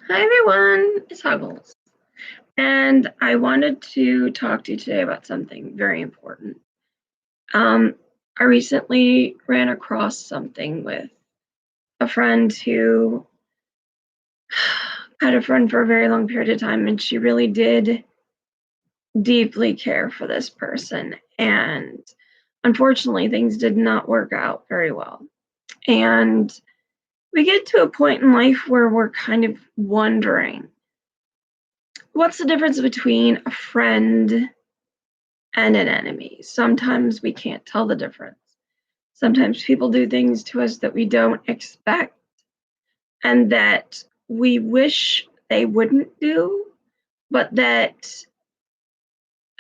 Hi everyone, it's Huggles. And I wanted to talk to you today about something very important. I recently ran across something with a friend who had a friend for a very long period of time, and she really did deeply care for this person. And unfortunately, things did not work out very well. And we get to a point in life where we're kind of wondering, what's the difference between a friend and an enemy? Sometimes we can't tell the difference. Sometimes people do things to us that we don't expect and that we wish they wouldn't do, but that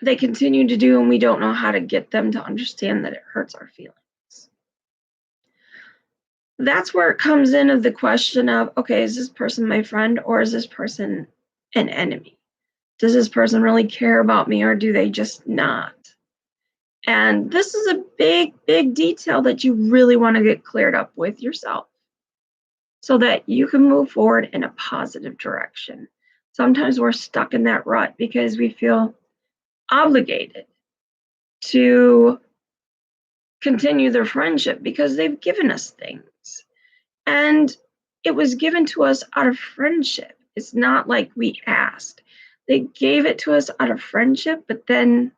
they continue to do, and we don't know how to get them to understand that it hurts our feelings. That's where it comes in of the question of, okay, is this person my friend or is this person an enemy? Does this person really care about me or do they just not? And this is a big, big detail that you really want to get cleared up with yourself so that you can move forward in a positive direction. Sometimes we're stuck in that rut because we feel obligated to continue their friendship because they've given us things. And it was given to us out of friendship. It's not like we asked. They gave it to us out of friendship, but then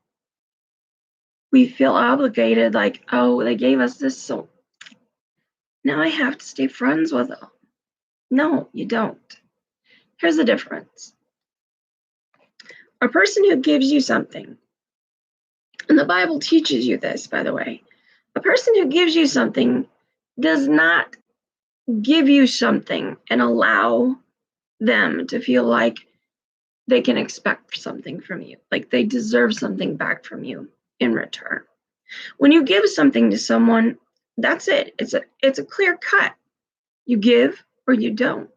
we feel obligated, like, oh, they gave us this, so now I have to stay friends with them. No, you don't. Here's the difference. A person who gives you something, and the Bible teaches you this, by the way, a person who gives you something does not give you something and allow them to feel like they can expect something from you, like they deserve something back from you in return. When you give something to someone, that's it. It's a clear cut. You give or you don't.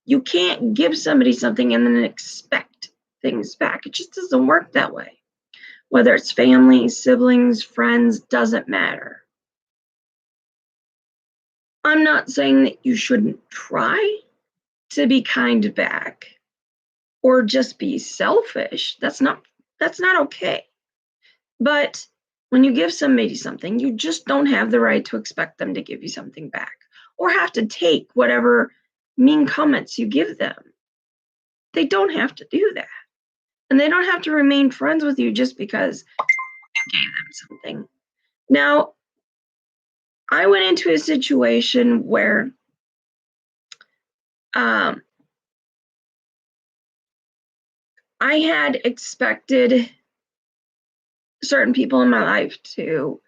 You can't give somebody something and then expect things back. It just doesn't work that way. Whether it's family, siblings, friends, doesn't matter. I'm not saying that you shouldn't try to be kind back or just be selfish. That's not okay. But when you give somebody something, you just don't have the right to expect them to give you something back or have to take whatever mean comments you give them. They don't have to do that. And they don't have to remain friends with you just because you gave them something. Now, I went into a situation where um, I had expected certain people in my life to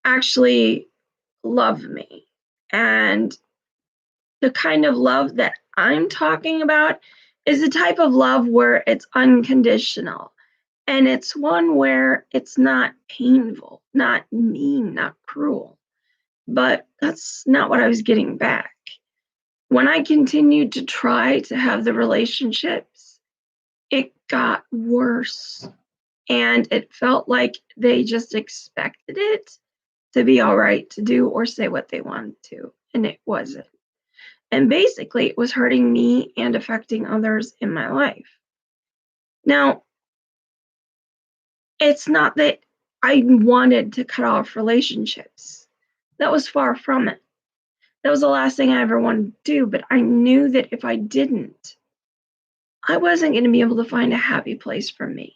actually love me. And the kind of love that I'm talking about is the type of love where it's unconditional. And it's one where it's not painful, not mean, not cruel. But that's not what I was getting back. When I continued to try to have the relationships, it got worse. And it felt like they just expected it to be all right to do or say what they wanted to. And it wasn't. And basically, it was hurting me and affecting others in my life. Now, it's not that I wanted to cut off relationships. That was far from it. That was the last thing I ever wanted to do. But I knew that if I didn't, I wasn't going to be able to find a happy place for me.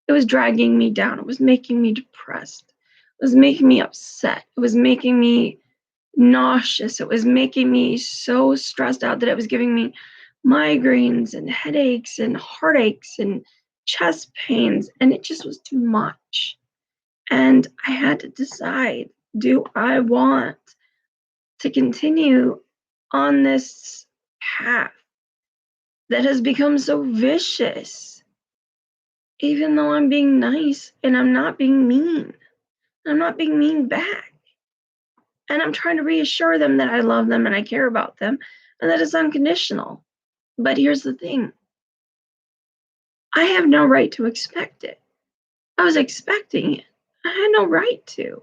It was dragging me down. It was making me depressed. It was making me upset. It was making me nauseous. It was making me so stressed out that it was giving me migraines and headaches and heartaches and chest pains. And it just was too much. And I had to decide, do I want to continue on this path that has become so vicious, even though I'm being nice and I'm not being mean? I'm not being mean back. And I'm trying to reassure them that I love them and I care about them and that it's unconditional. But here's the thing, I have no right to expect it. I was expecting it. I had no right to.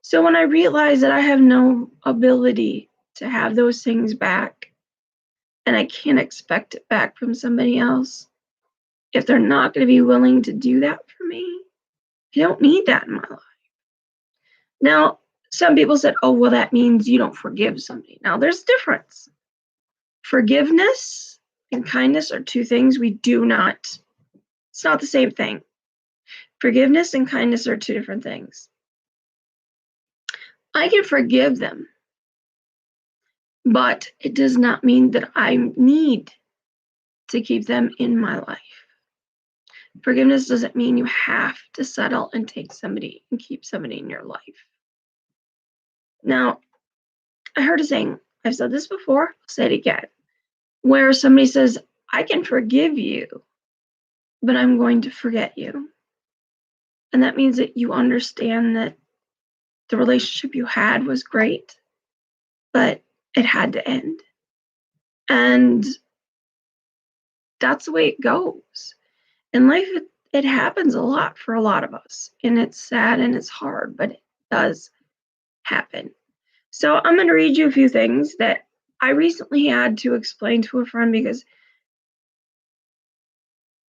So when I realized that I have no ability to have those things back and I can't expect it back from somebody else, if they're not going to be willing to do that for me, I don't need that in my life. Now, some people said, oh, well, that means you don't forgive somebody. Now, there's a difference. Forgiveness and kindness are two things we do not, it's not the same thing. Forgiveness and kindness are two different things. I can forgive them, but it does not mean that I need to keep them in my life. Forgiveness doesn't mean you have to settle and take somebody and keep somebody in your life. Now, I heard a saying, I've said this before, I'll say it again, where somebody says, I can forgive you, but I'm going to forget you. And that means that you understand that the relationship you had was great, but it had to end. And that's the way it goes. In life, it happens a lot for a lot of us. And it's sad and it's hard, but it does happen. So I'm going to read you a few things that I recently had to explain to a friend because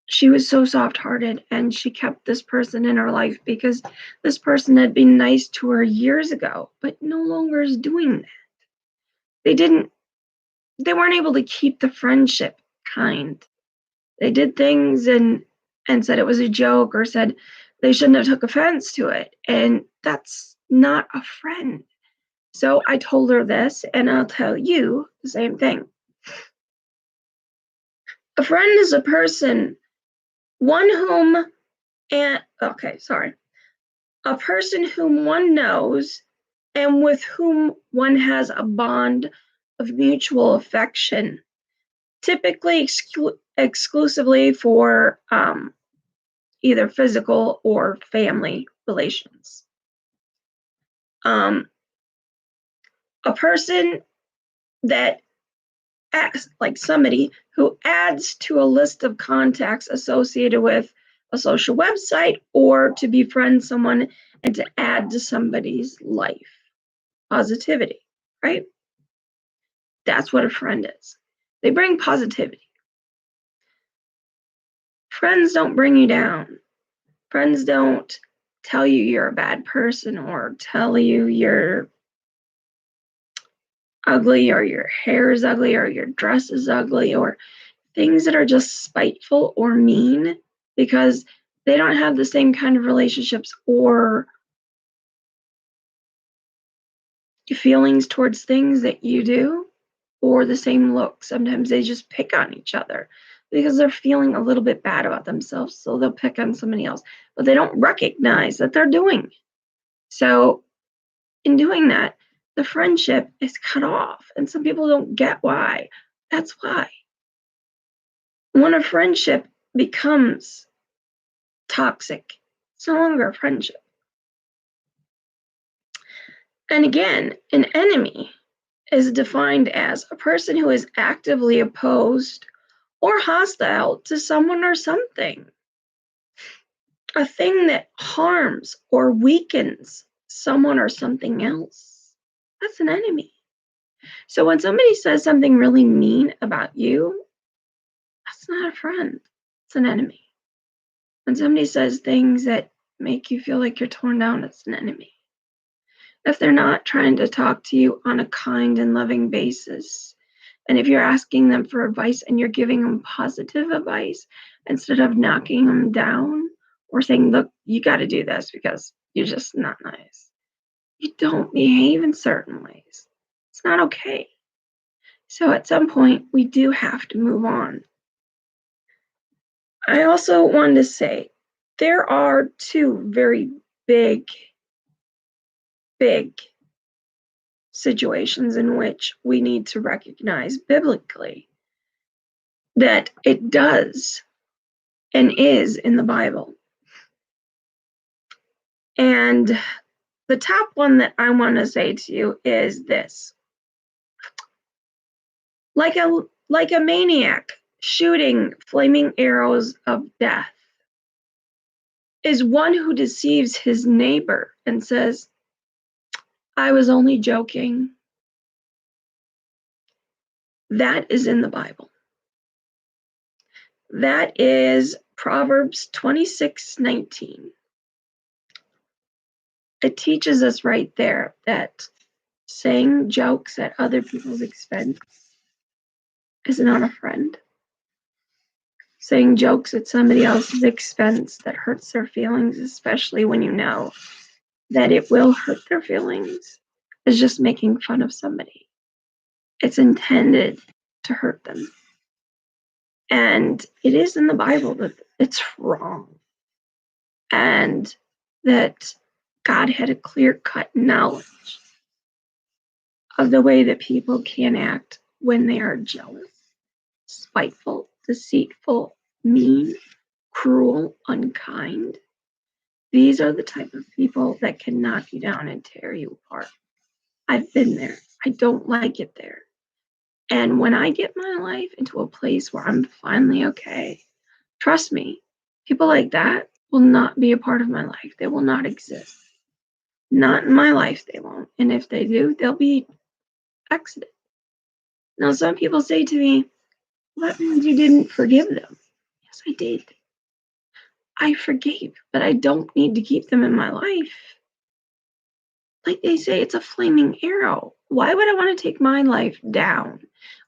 she was so soft-hearted and she kept this person in her life because this person had been nice to her years ago, but no longer is doing that. They weren't able to keep the friendship kind. They did things and said it was a joke or said they shouldn't have took offense to it. And that's not a friend. So I told her this, and I'll tell you the same thing. A friend is a person, a person whom one knows and with whom one has a bond of mutual affection, typically exclusively for either physical or family relations. A person that acts like somebody who adds to a list of contacts associated with a social website or to befriend someone and to add to somebody's life. Positivity, right? That's what a friend is. They bring positivity. Friends don't bring you down. Friends don't tell you you're a bad person or tell you you're ugly or your hair is ugly or your dress is ugly or things that are just spiteful or mean because they don't have the same kind of relationships or feelings towards things that you do or the same look. Sometimes they just pick on each other because they're feeling a little bit bad about themselves, so they'll pick on somebody else, but they don't recognize that they're doing it. So in doing that, the friendship is cut off, and some people don't get why. That's why. When a friendship becomes toxic, it's no longer a friendship. And again, an enemy is defined as a person who is actively opposed or hostile to someone or something. A thing that harms or weakens someone or something else. That's an enemy. So when somebody says something really mean about you, that's not a friend. It's an enemy. When somebody says things that make you feel like you're torn down, it's an enemy. If they're not trying to talk to you on a kind and loving basis, and if you're asking them for advice and you're giving them positive advice instead of knocking them down or saying, look, you got to do this because you're just not nice. You don't behave in certain ways. It's not okay. So at some point, we do have to move on. I also wanted to say there are two very big situations in which we need to recognize biblically that it does and is in the Bible. And the top one that I want to say to you is this. Like a maniac shooting flaming arrows of death is one who deceives his neighbor and says, I was only joking. That is in the Bible. That is Proverbs 26:19. It teaches us right there that saying jokes at other people's expense is not a friend. Saying jokes at somebody else's expense that hurts their feelings, especially when you know that it will hurt their feelings, is just making fun of somebody. It's intended to hurt them. And it is in the Bible that it's wrong. And that God had a clear-cut knowledge of the way that people can act when they are jealous, spiteful, deceitful, mean, cruel, unkind. These are the type of people that can knock you down and tear you apart. I've been there. I don't like it there. And when I get my life into a place where I'm finally okay, trust me, people like that will not be a part of my life. They will not exist. Not in my life, they won't. And if they do, they'll be exited. Now, some people say to me, well, that means you didn't forgive them. Yes, I did. I forgave, but I don't need to keep them in my life. Like they say, it's a flaming arrow. Why would I want to take my life down?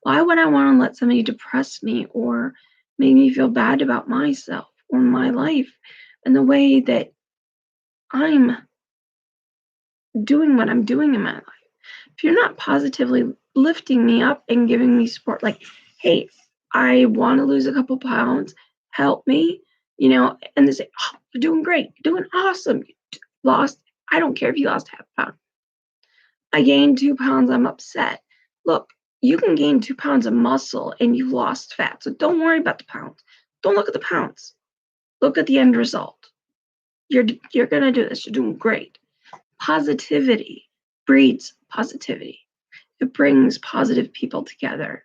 Why would I want to let somebody depress me or make me feel bad about myself or my life and the way that I'm doing what I'm doing in my life? If you're not positively lifting me up and giving me support, like, hey, I want to lose a couple pounds, help me, and they say, oh, you're doing great, you're doing awesome. You lost, I don't care if you lost half a pound. I gained 2 pounds, I'm upset. Look, you can gain 2 pounds of muscle and you've lost fat. So don't worry about the pounds. Don't look at the pounds. Look at the end result. You're going to do this. You're doing great. Positivity breeds positivity. It brings positive people together.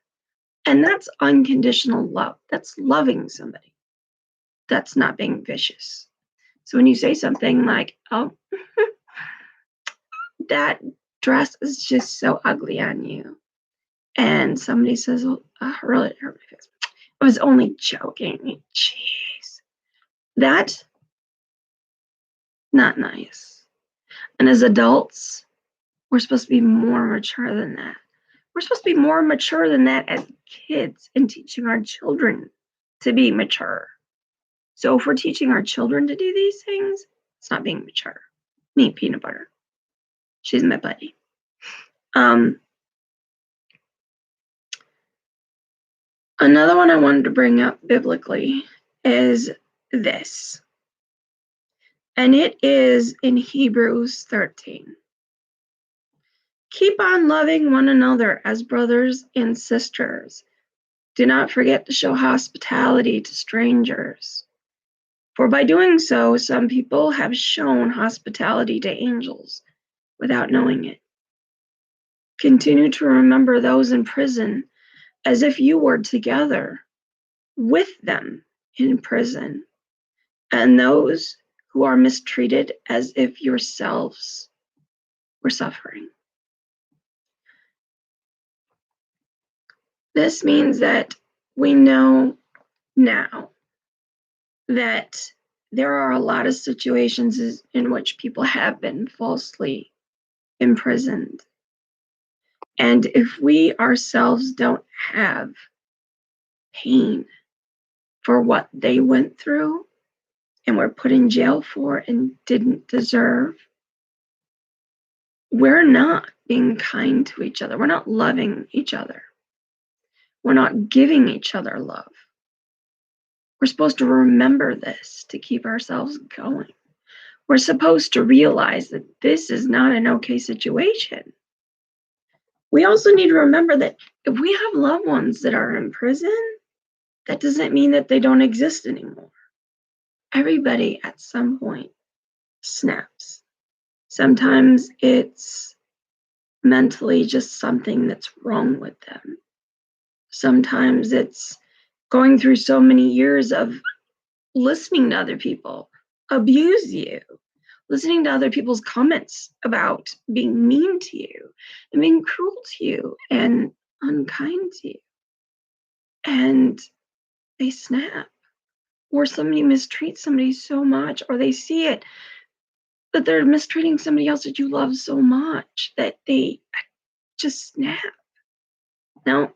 And that's unconditional love. That's loving somebody. That's not being vicious. So when you say something like, oh, that dress is just so ugly on you, and somebody says, oh, really hurt my face. I was only joking. Jeez. That's not nice. And as adults, we're supposed to be more mature than that. We're supposed to be more mature than that as kids and teaching our children to be mature. So if we're teaching our children to do these things, it's not being mature. Me, peanut butter. She's my buddy. Another one I wanted to bring up biblically is this. And it is in Hebrews 13. Keep on loving one another as brothers and sisters. Do not forget to show hospitality to strangers. For by doing so, some people have shown hospitality to angels without knowing it. Continue to remember those in prison as if you were together with them in prison, and those who are mistreated as if yourselves were suffering. This means that we know now that there are a lot of situations in which people have been falsely imprisoned. And if we ourselves don't have pain for what they went through and were put in jail for and didn't deserve, we're not being kind to each other. We're not loving each other. We're not giving each other love. We're supposed to remember this to keep ourselves going. We're supposed to realize that this is not an okay situation. We also need to remember that if we have loved ones that are in prison, that doesn't mean that they don't exist anymore. Everybody at some point snaps. Sometimes it's mentally just something that's wrong with them. Sometimes it's going through so many years of listening to other people abuse you, listening to other people's comments about being mean to you and being cruel to you and unkind to you and they snap, or somebody mistreats somebody so much, or they see it that they're mistreating somebody else that you love so much that they just snap. Now,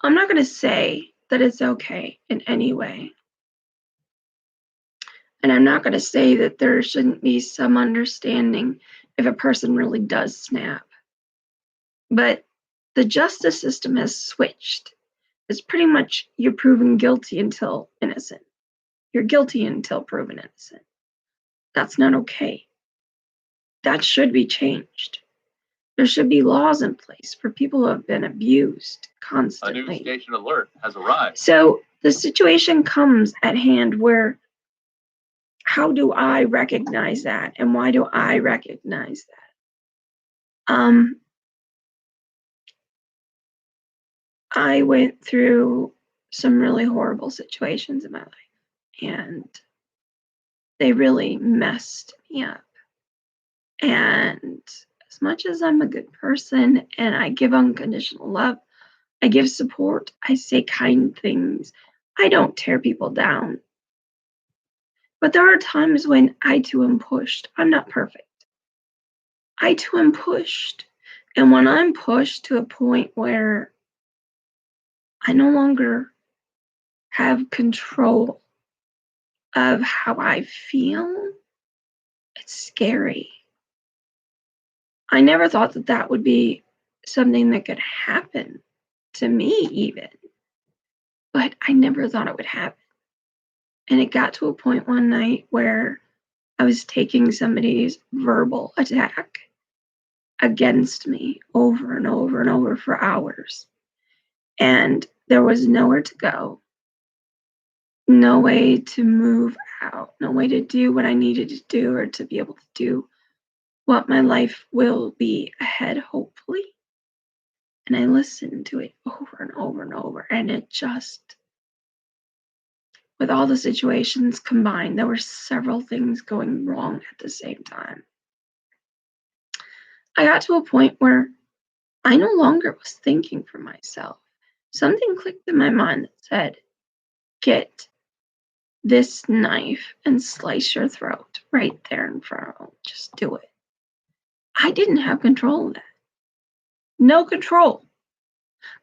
I'm not going to say that it's okay in any way. And I'm not going to say that there shouldn't be some understanding if a person really does snap. But the justice system has switched. It's pretty much you're proven guilty until innocent. You're guilty until proven innocent. That's not okay. That should be changed. There should be laws in place for people who have been abused constantly. A new station alert has arrived. So the situation comes at hand where, how do I recognize that, and why do I recognize that? I went through some really horrible situations in my life, and they really messed me up. And as much as I'm a good person and I give unconditional love, I give support, I say kind things, I don't tear people down. But there are times when I too am pushed. I'm not perfect. I too am pushed. And when I'm pushed to a point where I no longer have control of how I feel, it's scary. I never thought that that would be something that could happen to me, even. But I never thought it would happen. And it got to a point one night where I was taking somebody's verbal attack against me over and over and over for hours. And there was nowhere to go, no way to move out, no way to do what I needed to do or to be able to do what my life will be ahead, hopefully. And I listened to it over and over and over. And it just, with all the situations combined, there were several things going wrong at the same time. I got to a point where I no longer was thinking for myself. Something clicked in my mind that said, get this knife and slice your throat right there in front of them. Just do it. I didn't have control of that. No control.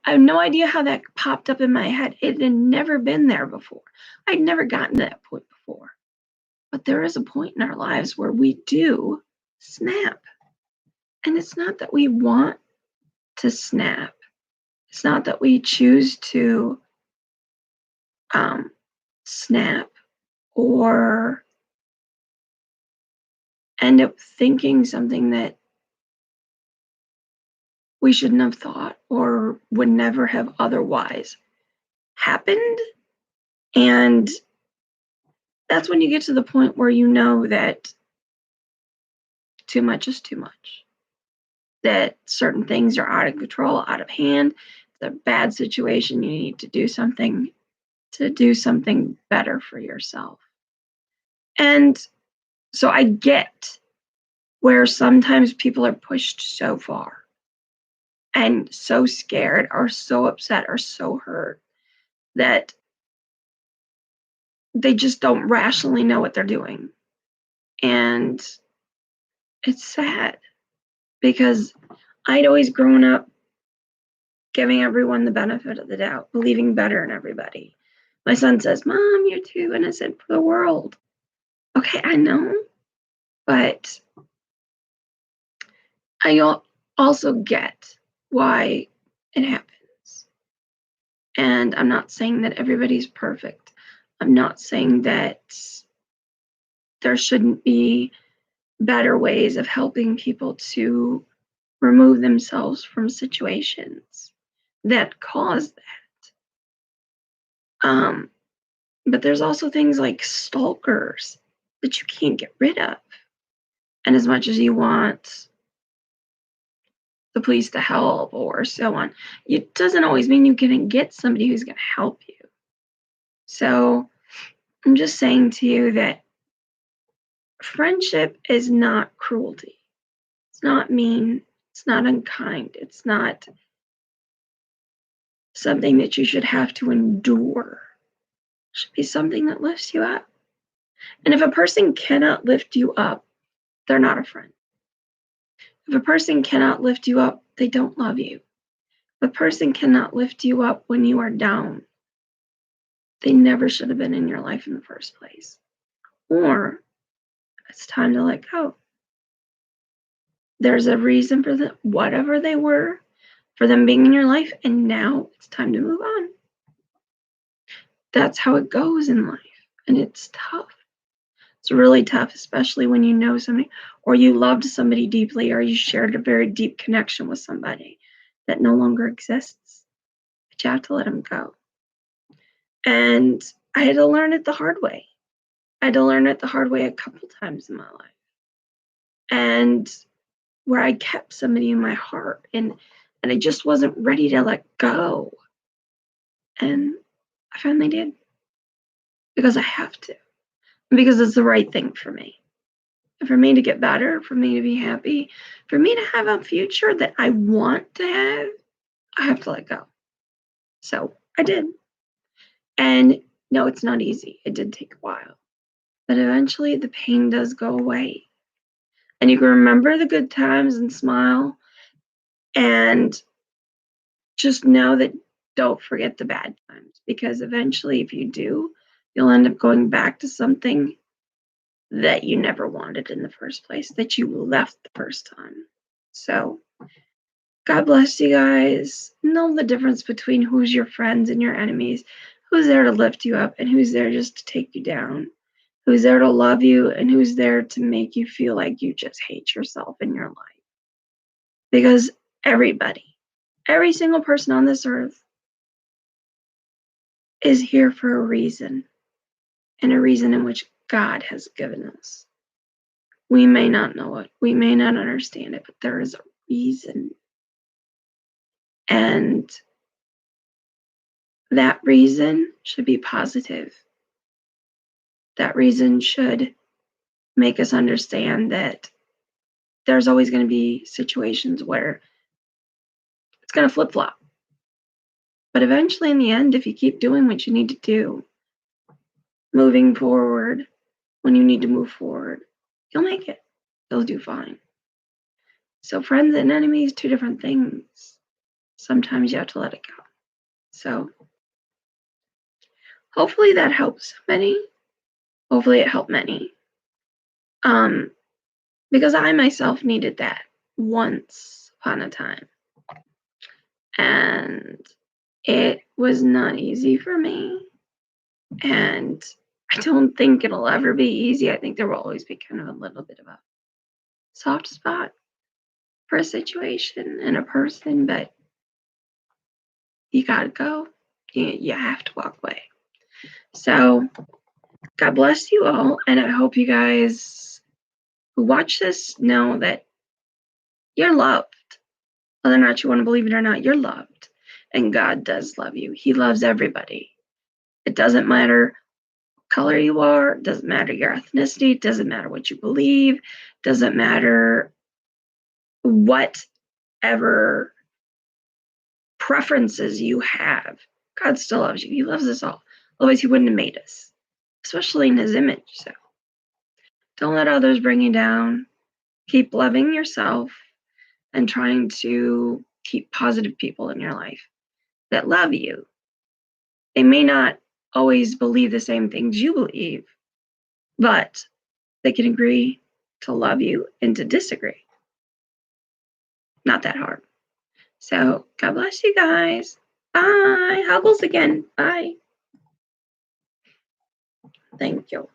I have no idea how that popped up in my head. It had never been there before. I'd never gotten to that point before. But there is a point in our lives where we do snap. And it's not that we want to snap. It's not that we choose to snap or end up thinking something that we shouldn't have thought or would never have otherwise happened. And that's when you get to the point where you know that too much is too much, that certain things are out of control, out of hand. It's a bad situation. You need to do something better for yourself. And so I get where sometimes people are pushed so far and so scared or so upset or so hurt that they just don't rationally know what they're doing. And it's sad because I'd always grown up giving everyone the benefit of the doubt, believing better in everybody. My son says, Mom, you're too innocent for the world. Okay, I know, but I also get why it happens. And I'm not saying that everybody's perfect. I'm not saying that there shouldn't be better ways of helping people to remove themselves from situations that cause that. But there's also things like stalkers that you can't get rid of. And as much as you want the police to help or so on, it doesn't always mean you can get somebody who's going to help you. So I'm just saying to you that friendship is not cruelty. It's not mean. It's not unkind. It's not something that you should have to endure. It should be something that lifts you up. And if a person cannot lift you up, they're not a friend. If a person cannot lift you up, they don't love you. If a person cannot lift you up when you are down, they never should have been in your life in the first place. Or it's time to let go. There's a reason for whatever they were, for them being in your life, and now it's time to move on. That's how it goes in life, and it's tough. It's really tough, especially when you know somebody, or you loved somebody deeply, or you shared a very deep connection with somebody that no longer exists. But you have to let them go. And I had to learn it the hard way. I had to learn it the hard way a couple times in my life. And where I kept somebody in my heart, and I just wasn't ready to let go. And I finally did, because I have to, because it's the right thing for me. For me to get better, for me to be happy, for me to have a future that I want to have, I have to let go. So I did. And no, it's not easy. It did take a while. But eventually the pain does go away. And you can remember the good times and smile, and just know that don't forget the bad times, because eventually if you do, you'll end up going back to something that you never wanted in the first place, that you left the first time. So God bless you guys. Know the difference between who's your friends and your enemies, who's there to lift you up and who's there just to take you down, who's there to love you and who's there to make you feel like you just hate yourself in your life. Because everybody, every single person on this earth is here for a reason, and a reason in which God has given us. We may not know it, we may not understand it, but there is a reason. And that reason should be positive. That reason should make us understand that there's always going to be situations where it's going to flip-flop. But eventually, in the end, if you keep doing what you need to do, moving forward when you need to move forward, you'll make it. You'll do fine. So friends and enemies, two different things. Sometimes you have to let it go. So hopefully that helps many. Hopefully it helped many. Because I myself needed that once upon a time. And it was not easy for me. And I don't think it'll ever be easy. I think there will always be kind of a little bit of a soft spot for a situation and a person, but you gotta go. You have to walk away. So God bless you all, and I hope you guys who watch this know that you're loved. Whether or not you want to believe it or not, you're loved. And God does love you. He loves everybody. It doesn't matter what color you are, it doesn't matter your ethnicity, it doesn't matter what you believe, it doesn't matter whatever preferences you have. God still loves you. He loves us all. Otherwise, he wouldn't have made us, especially in his image. So don't let others bring you down. Keep loving yourself and trying to keep positive people in your life that love you. They may not always believe the same things you believe, but they can agree to love you and to disagree. Not that hard. So God bless you guys. Bye. Huggles again. Bye. Thank you.